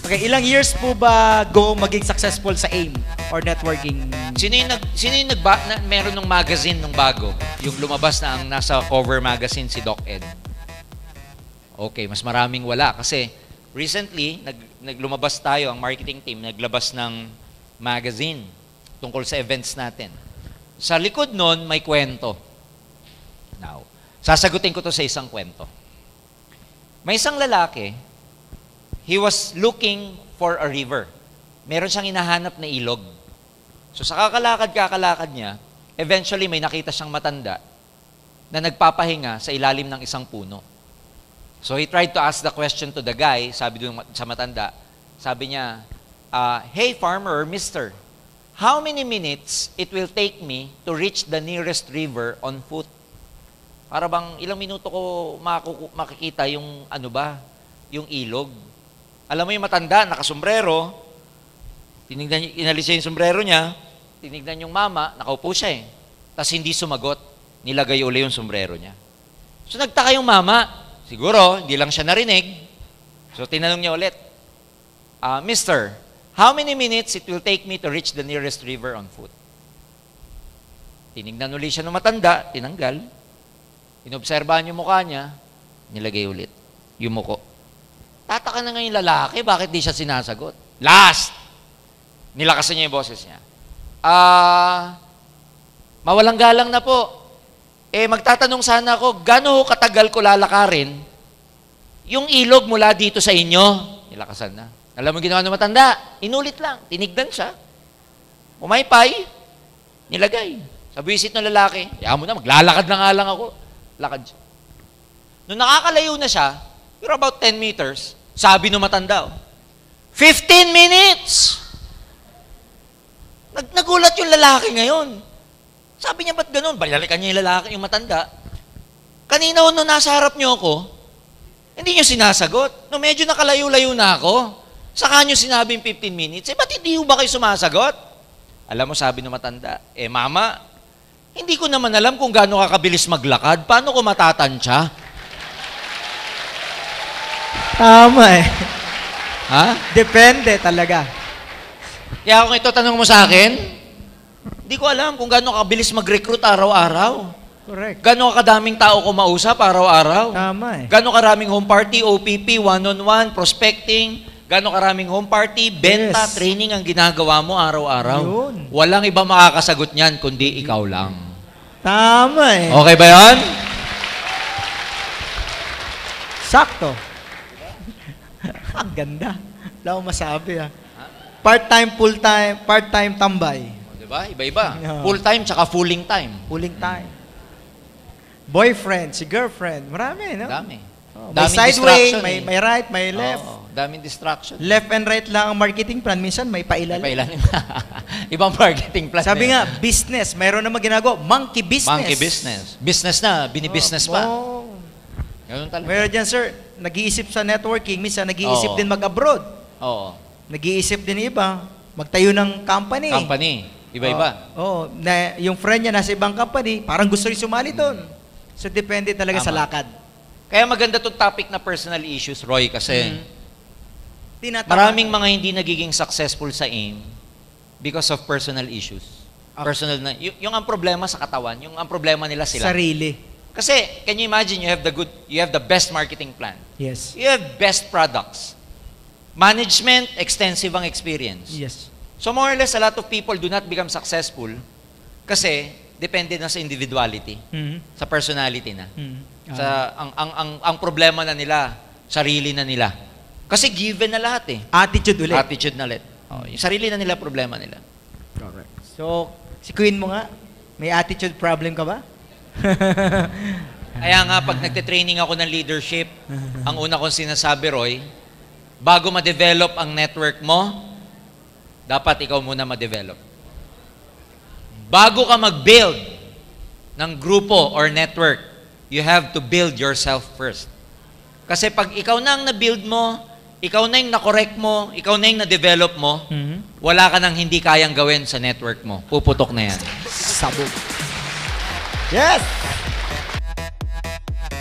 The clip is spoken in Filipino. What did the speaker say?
Okay, ilang years po ba go maging successful sa AIM or networking? Sino yung meron ng magazine nung bago? Yung lumabas na ang nasa cover magazine si Doc Ed. Okay, mas maraming wala. Kasi recently, naglumabas tayo, ang marketing team, naglabas ng magazine tungkol sa events natin. Sa likod nun, may kwento. Now, sasagutin ko to sa isang kwento. May isang lalaki, he was looking for a river. Meron siyang hinahanap na ilog. So sa kakalakad niya, eventually may nakita siyang matanda na nagpapahinga sa ilalim ng isang puno. So he tried to ask the question to the guy, sabi doon sa matanda, sabi niya, hey farmer, mister, how many minutes it will take me to reach the nearest river on foot? Para bang ilang minuto ko makikita yung yung ilog. Alam mo yung matanda, nakasombrero, inalis niya yung sombrero niya, tinignan yung mama, nakaupo siya eh. Tapos hindi sumagot, nilagay uli yung sombrero niya. So nagtaka yung mama, siguro, hindi lang siya narinig. So tinanong niya ulit, Mister, how many minutes it will take me to reach the nearest river on foot? Tinignan uli siya ng matanda, tinanggal. Inobserbahan yung mukha niya, nilagay ulit yung muko. Tataka na nga yung lalaki, bakit di siya sinasagot? Last! Nilakasan niya yung boses niya. Mawalang galang na po. Magtatanong sana ako, gaano katagal ko lalakarin yung ilog mula dito sa inyo? Nilakasan na. Alam mo ginawa ng matanda? Inulit lang. Tinignan siya. Umaypay. Nilagay. Sa visit ng lalaki, kaya mo na, maglalakad na nga lang ako. Lakad siya. Nung nakakalayo na siya, you're about 10 meters, sabi ng matanda, 15 minutes! Nagulat yung lalaki ngayon. Sabi niya, ba't ganun? Balalikan niya yung lalaki, yung matanda. Kanina nung nasa harap niyo ako, hindi niyo sinasagot. Nung medyo nakalayo-layo na ako, saka niyo sinabing 15 minutes, ba't hindi ba kayo sumasagot? Alam mo, sabi ng matanda, mama, hindi ko naman alam kung gaano kakabilis maglakad. Paano ko matatansya? Tama eh. Ha? Depende talaga. Kaya kung ito tanong mo sa akin, hindi ko alam kung gaano kakabilis mag-recruit araw-araw. Correct. Gaano kadaming tao ko mausap araw-araw. Tama eh. Gaano karaming home party, OPP, one-on-one, prospecting, gaano karaming home party, benta, Yes. training ang ginagawa mo araw-araw. Yun. Walang iba makakasagot niyan kundi ikaw lang. Tama eh. Okay ba yan? Sakto. Ang ganda. Wala akong masabi ah. Part-time, full-time, part-time tambay. Diba? Iba-iba. Yeah. Full-time tsaka fulling time. Pulling time. Boyfriend, si girlfriend. Marami, no? Dami. Oh, may Daming sideway, distraction may right, may left. Oo, daming distraction. Left and right lang ang marketing plan. Minsan may pailalim. Pailalim. Ibang marketing plan. Sabi na nga, business. Mayroon naman ginagawa. Monkey business. monkey business. Business na, binibusiness pa. Oh. Ganun talaga. Meron dyan, sir. Nag-iisip sa networking. Minsan, nag-iisip Oo. din mag-abroad. Oo. Nag-iisip din iba. Magtayo ng company. Company. Iba-iba. Oo. Na, yung friend niya nasa ibang company, parang gusto rin sumali doon. So, depende talaga Tama. sa lakad. Kaya maganda itong topic na personal issues, Roy, kasi Tinatama- maraming mga hindi nagiging successful sa AIM because of personal issues. Okay. Personal na, yung ang problema sa katawan, yung ang problema nila sila. Sarili. Kasi, can you imagine, you have the best marketing plan. Yes. You have best products. Management, extensive ang experience. Yes. So more or less, a lot of people do not become successful kasi depende na sa individuality, Mhm. sa personality na. Mhm. Sa ang problema na nila, sarili na nila. Kasi given na lahat eh. Attitude ulit. Attitude na ulit. Yung sarili na nila, problema nila. Correct. So, si Queen mo nga, may attitude problem ka ba? Kaya nga, pag nagte-training ako ng leadership, ang una kong sinasabi, Roy, bago ma-develop ang network mo, dapat ikaw muna ma-develop. Bago ka mag-build ng grupo or network, you have to build yourself first. Kasi pag ikaw na ang na-build mo, ikaw na yung na-correct mo, ikaw na yung na-develop mo, wala ka nang hindi kayang gawin sa network mo. Puputok na yan. Sabog. Yes!